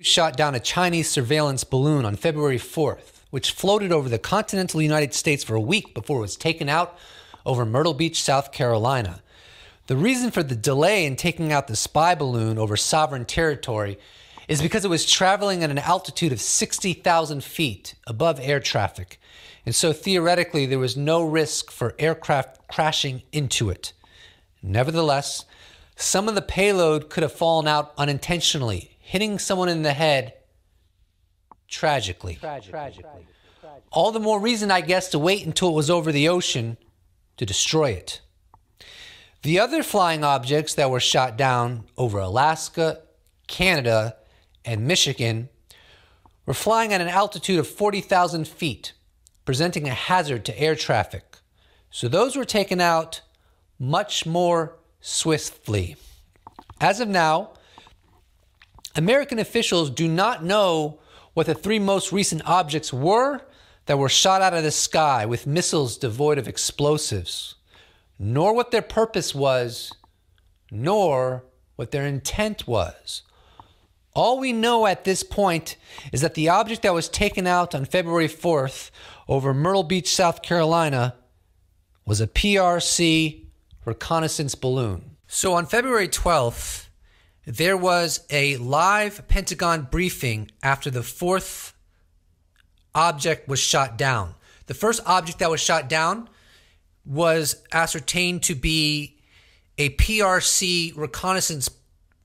Shot down a Chinese surveillance balloon on February 4th, which floated over the continental United States for a week before it was taken out over Myrtle Beach, South Carolina. The reason for the delay in taking out the spy balloon over sovereign territory is because it was traveling at an altitude of 60,000 feet above air traffic, and so theoretically there was no risk for aircraft crashing into it. Nevertheless, some of the payload could have fallen out unintentionally, hitting someone in the head tragically. All the more reason, I guess, to wait until it was over the ocean to destroy it. The other flying objects that were shot down over Alaska, Canada, and Michigan were flying at an altitude of 40,000 feet, presenting a hazard to air traffic. So those were taken out much more swiftly. As of now, American officials do not know what the three most recent objects were that were shot out of the sky with missiles devoid of explosives, nor what their purpose was, nor what their intent was. All we know at this point is that the object that was taken out on February 4th over Myrtle Beach, South Carolina, was a PRC reconnaissance balloon. So on February 12th, there was a live Pentagon briefing after the fourth object was shot down. The first object that was shot down was ascertained to be a PRC reconnaissance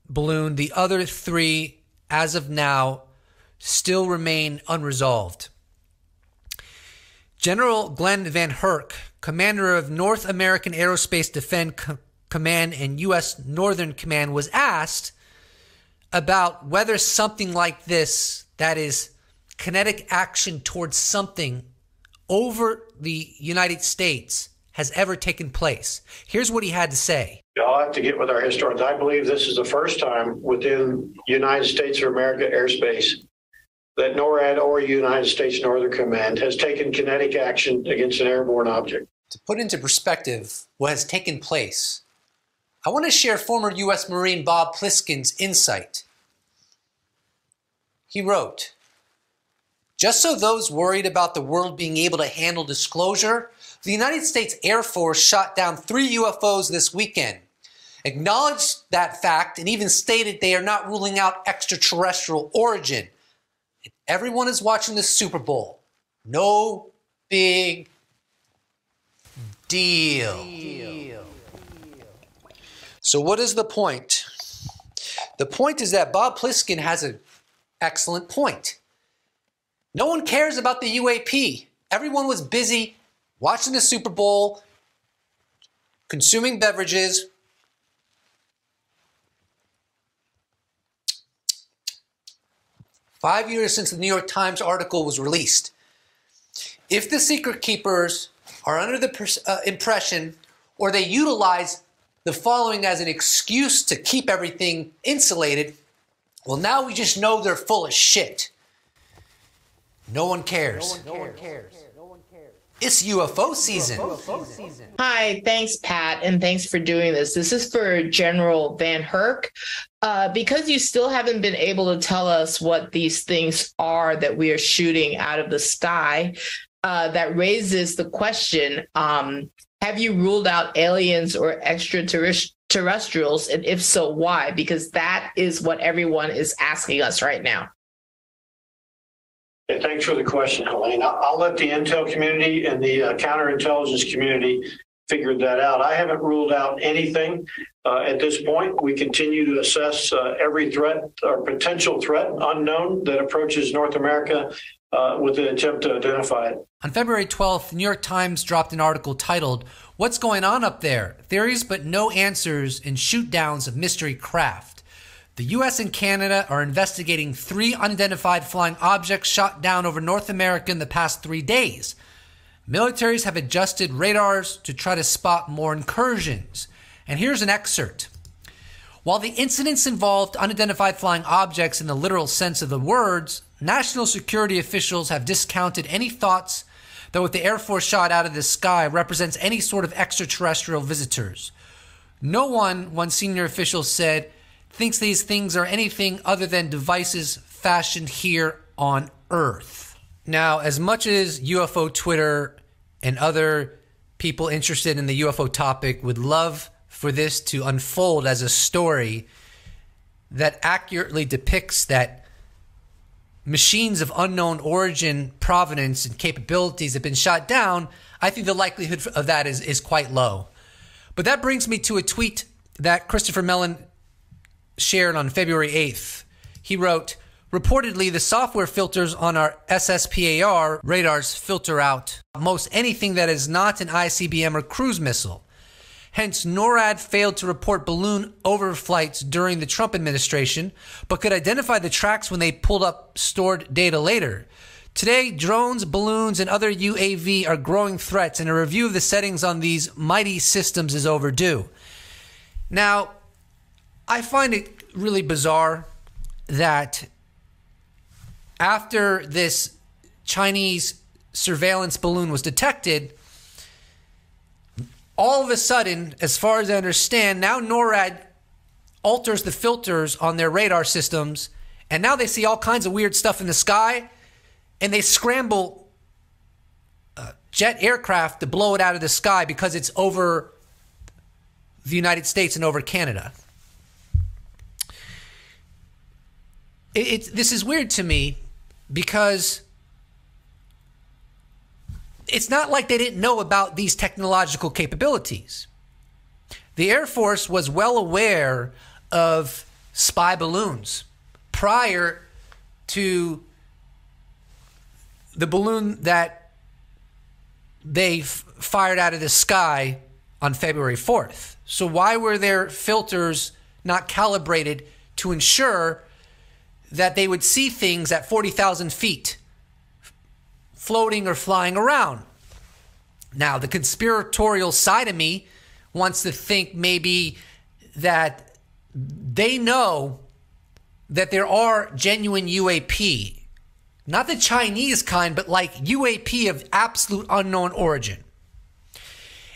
balloon. The other three, as of now, still remain unresolved. General Glenn Van Herk, commander of North American Aerospace Defense Command and U.S. Northern Command, was asked about whether something like this, that is, kinetic action towards something over the United States, has ever taken place. Here's what he had to say. I'll have to get with our historians. I believe this is the first time within United States of America airspace that NORAD or United States Northern Command has taken kinetic action against an airborne object. To put into perspective what has taken place, I want to share former U.S. Marine Bob Pliskin's insight. He wrote, "Just so those worried about the world being able to handle disclosure, the United States Air Force shot down 3 UFOs this weekend, acknowledged that fact, and even stated they are not ruling out extraterrestrial origin. And everyone is watching the Super Bowl. No big deal." So what is the point? The point is that Bob Pliskin has an excellent point. No one cares about the UAP. Everyone was busy watching the Super Bowl, consuming beverages, "5 years since the New York Times article was released. If the secret keepers are under the impression, or they utilize the following as an excuse to keep everything insulated, well, now we just know they're full of shit. No one cares. No one cares. It's UFO season. Hi, thanks, Pat, and thanks for doing this. This is for General Van Herk. Because you still haven't been able to tell us what these things are that we are shooting out of the sky, that raises the question, have you ruled out aliens or extraterrestrials, and if so, why? Because that is what everyone is asking us right now. And thanks for the question, Helene. I'll let the intel community and the counterintelligence community figure that out. I haven't ruled out anything at this point. We continue to assess every threat or potential threat unknown that approaches North America with an attempt to identify it. On February 12th, the New York Times dropped an article titled, "What's Going On Up There? Theories but No Answers in Shoot-Downs of Mystery Craft." The U.S. and Canada are investigating 3 unidentified flying objects shot down over North America in the past 3 days. Militaries have adjusted radars to try to spot more incursions. And here's an excerpt. While the incidents involved unidentified flying objects in the literal sense of the words, national security officials have discounted any thoughts that what the Air Force shot out of the sky represents any sort of extraterrestrial visitors. No one senior official said, thinks these things are anything other than devices fashioned here on Earth. Now, as much as UFO Twitter and other people interested in the UFO topic would love for this to unfold as a story that accurately depicts that machines of unknown origin, provenance, and capabilities have been shot down, I think the likelihood of that is quite low. But that brings me to a tweet that Christopher Mellon shared on February 8th. He wrote, reportedly, the software filters on our SSPAR radars filter out most anything that is not an ICBM or cruise missile. Hence, NORAD failed to report balloon overflights during the Trump administration, but could identify the tracks when they pulled up stored data later. Today, drones, balloons, and other UAV are growing threats, and a review of the settings on these mighty systems is overdue. Now, I find it really bizarre that after this Chinese surveillance balloon was detected, all of a sudden, as far as I understand, now NORAD alters the filters on their radar systems, and now they see all kinds of weird stuff in the sky, and they scramble jet aircraft to blow it out of the sky because it's over the United States and over Canada. This is weird to me because it's not like they didn't know about these technological capabilities. The Air Force was well aware of spy balloons prior to the balloon that they fired out of the sky on February 4th. So why were their filters not calibrated to ensure that they would see things at 40,000 feet floating or flying around? Now, the conspiratorial side of me wants to think maybe that they know that there are genuine UAP, not the Chinese kind, but like UAP of absolute unknown origin.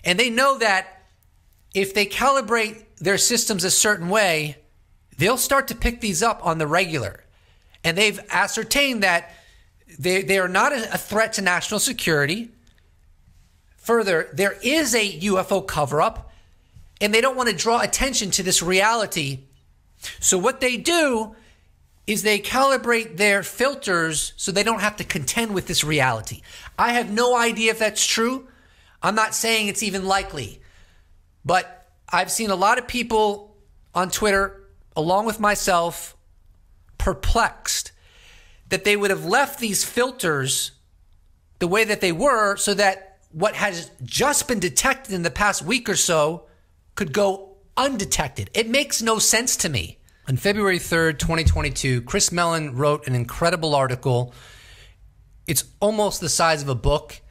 And they know that if they calibrate their systems a certain way, they'll start to pick these up on the regular. And they've ascertained that they are not a threat to national security. Further, there is a UFO cover-up, and they don't want to draw attention to this reality. So what they do is they calibrate their filters so they don't have to contend with this reality. I have no idea if that's true. I'm not saying it's even likely. But I've seen a lot of people on Twitter, along with myself, perplexed that they would have left these filters the way that they were so that what has just been detected in the past week or so could go undetected. It makes no sense to me. On February 3rd, 2022, Chris Mellon wrote an incredible article. It's almost the size of a book.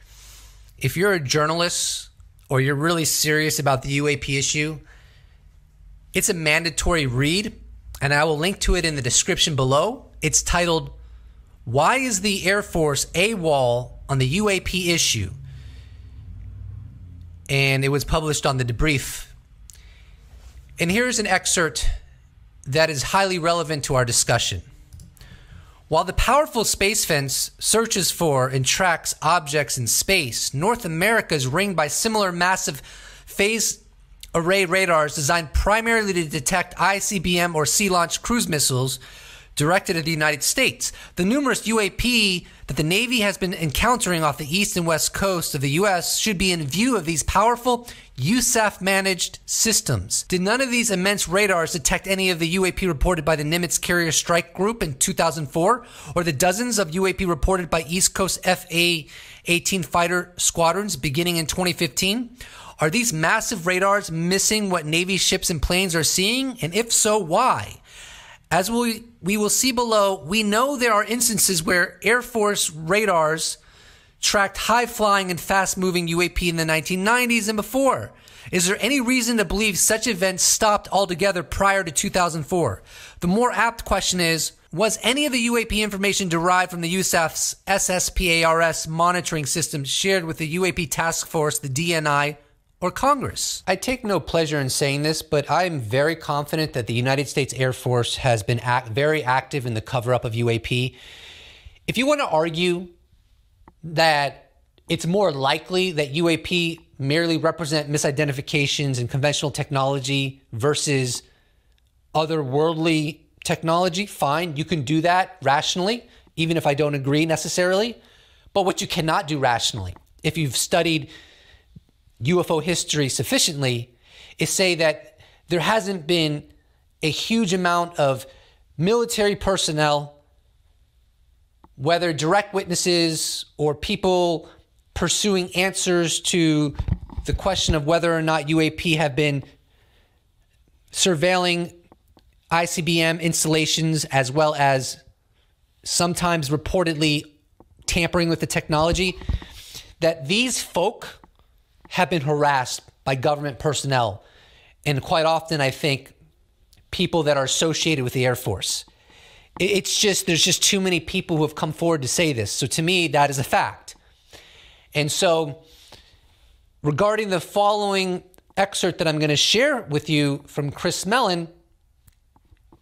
If you're a journalist or you're really serious about the UAP issue, it's a mandatory read, and I will link to it in the description below. It's titled, "Why is the Air Force AWOL on the UAP issue?" And it was published on the Debrief. And here's an excerpt that is highly relevant to our discussion. While the powerful Space Fence searches for and tracks objects in space, North America is ringed by similar massive phase array radars designed primarily to detect ICBM or sea-launched cruise missiles directed at the United States. The numerous UAP that the Navy has been encountering off the east and west coast of the U.S. should be in view of these powerful USAF-managed systems. Did none of these immense radars detect any of the UAP reported by the Nimitz Carrier Strike Group in 2004, or the dozens of UAP reported by East Coast FA-18 fighter squadrons beginning in 2015? Are these massive radars missing what Navy ships and planes are seeing? And if so, why? As we will see below, we know there are instances where Air Force radars tracked high-flying and fast-moving UAP in the 1990s and before. Is there any reason to believe such events stopped altogether prior to 2004? The more apt question is, was any of the UAP information derived from the USAF's SSPARS monitoring system shared with the UAP task force, the DNI, or Congress. I take no pleasure in saying this, but I'm very confident that the United States Air Force has been very active in the cover-up of UAP. If you want to argue that it's more likely that UAP merely represent misidentifications in conventional technology versus otherworldly technology, fine, you can do that rationally, even if I don't agree necessarily. But what you cannot do rationally, if you've studied UFO history sufficiently, is say that there hasn't been a huge amount of military personnel, whether direct witnesses or people pursuing answers to the question of whether or not UAP have been surveilling ICBM installations, as well as sometimes reportedly tampering with the technology, that these folk have been harassed by government personnel, and quite often, I think, people that are associated with the Air Force. It's just, there's just too many people who have come forward to say this. So to me, that is a fact. And so regarding the following excerpt that I'm going to share with you from Chris Mellon,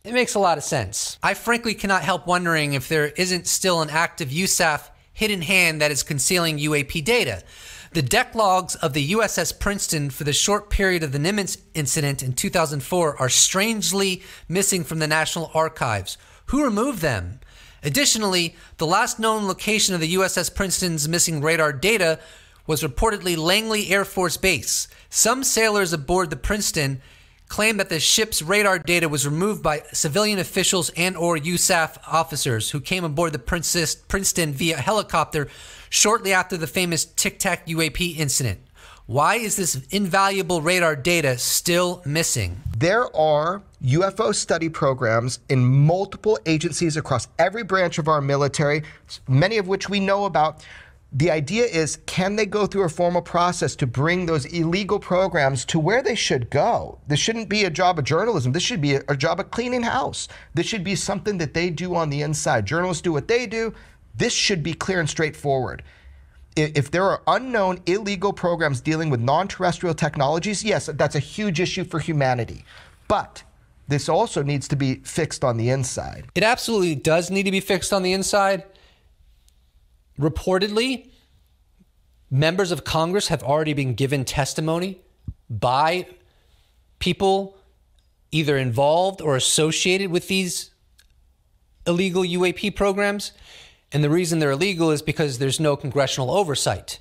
it makes a lot of sense. I frankly cannot help wondering if there isn't still an active USAF hidden hand that is concealing UAP data. The deck logs of the USS Princeton for the short period of the Nimitz incident in 2004 are strangely missing from the National Archives. Who removed them? Additionally, the last known location of the USS Princeton's missing radar data was reportedly Langley Air Force Base. Some sailors aboard the Princeton claim that the ship's radar data was removed by civilian officials and or USAF officers who came aboard the Princeton via helicopter shortly after the famous Tic Tac UAP incident. Why is this invaluable radar data still missing? There are UFO study programs in multiple agencies across every branch of our military, many of which we know about. The idea is, can they go through a formal process to bring those illegal programs to where they should go? This shouldn't be a job of journalism. This should be a job of cleaning house. This should be something that they do on the inside. Journalists do what they do. This should be clear and straightforward. If there are unknown illegal programs dealing with non-terrestrial technologies, yes, that's a huge issue for humanity. But this also needs to be fixed on the inside. It absolutely does need to be fixed on the inside. Reportedly, members of Congress have already been given testimony by people either involved or associated with these illegal UAP programs. And the reason they're illegal is because there's no congressional oversight.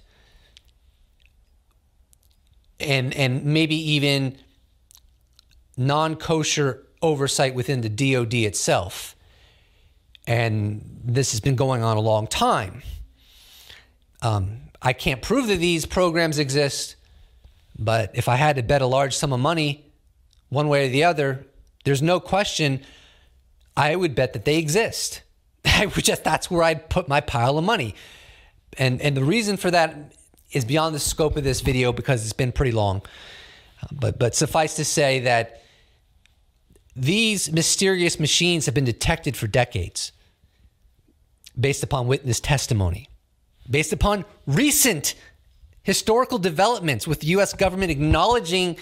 And maybe even non-kosher oversight within the DoD itself. And this has been going on a long time. I can't prove that these programs exist, but if I had to bet a large sum of money, one way or the other, there's no question I would bet that they exist. That's where I'd put my pile of money. And the reason for that is beyond the scope of this video because it's been pretty long. But suffice to say that these mysterious machines have been detected for decades based upon witness testimony, based upon recent historical developments with the U.S. government acknowledging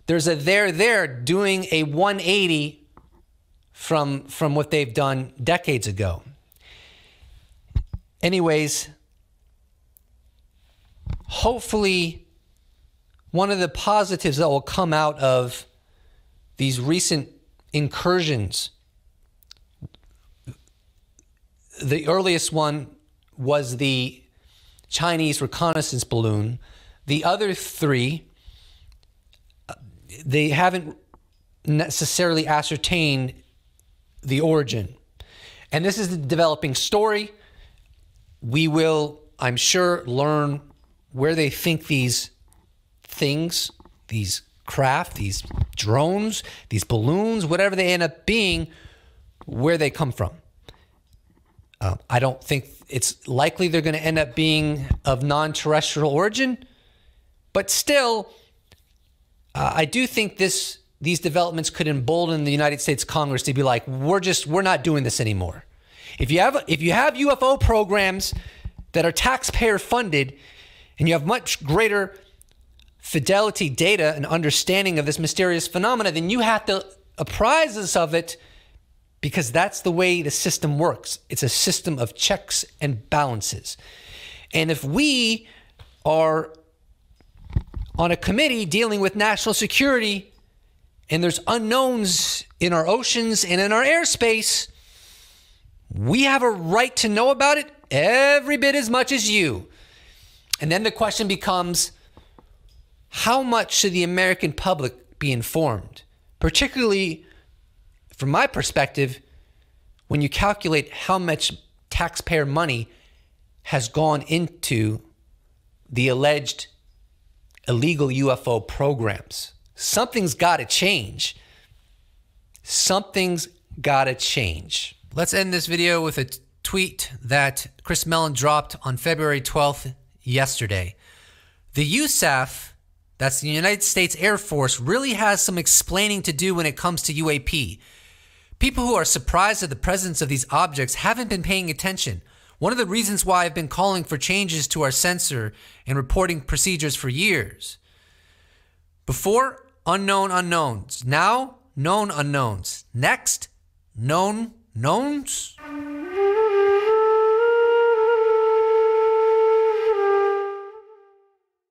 there's a there doing a 180 from what they've done decades ago. Anyways, hopefully one of the positives that will come out of these recent incursions, the earliest one was the Chinese reconnaissance balloon. The other three, they haven't necessarily ascertained the origin. And this is the developing story. We will, I'm sure, learn where they think these things, these craft, these drones, these balloons, whatever they end up being, where they come from. I don't think it's likely they're going to end up being of non-terrestrial origin, but still, I do think these developments could embolden the United States Congress to be like, we're not doing this anymore. If you have UFO programs that are taxpayer funded and you have much greater fidelity data and understanding of this mysterious phenomena, then you have to apprise us of it, because that's the way the system works. It's a system of checks and balances. And if we are on a committee dealing with national security and there's unknowns in our oceans and in our airspace, we have a right to know about it every bit as much as you. And then the question becomes, how much should the American public be informed? Particularly, from my perspective, when you calculate how much taxpayer money has gone into the alleged illegal UFO programs. Something's got to change. Something's got to change. Let's end this video with a tweet that Chris Mellon dropped on February 12th, yesterday. The USAF, that's the United States Air Force, really has some explaining to do when it comes to UAP. People who are surprised at the presence of these objects haven't been paying attention. One of the reasons why I've been calling for changes to our censor and reporting procedures for years. Before, unknown unknowns. Now, known unknowns. Next, known knowns.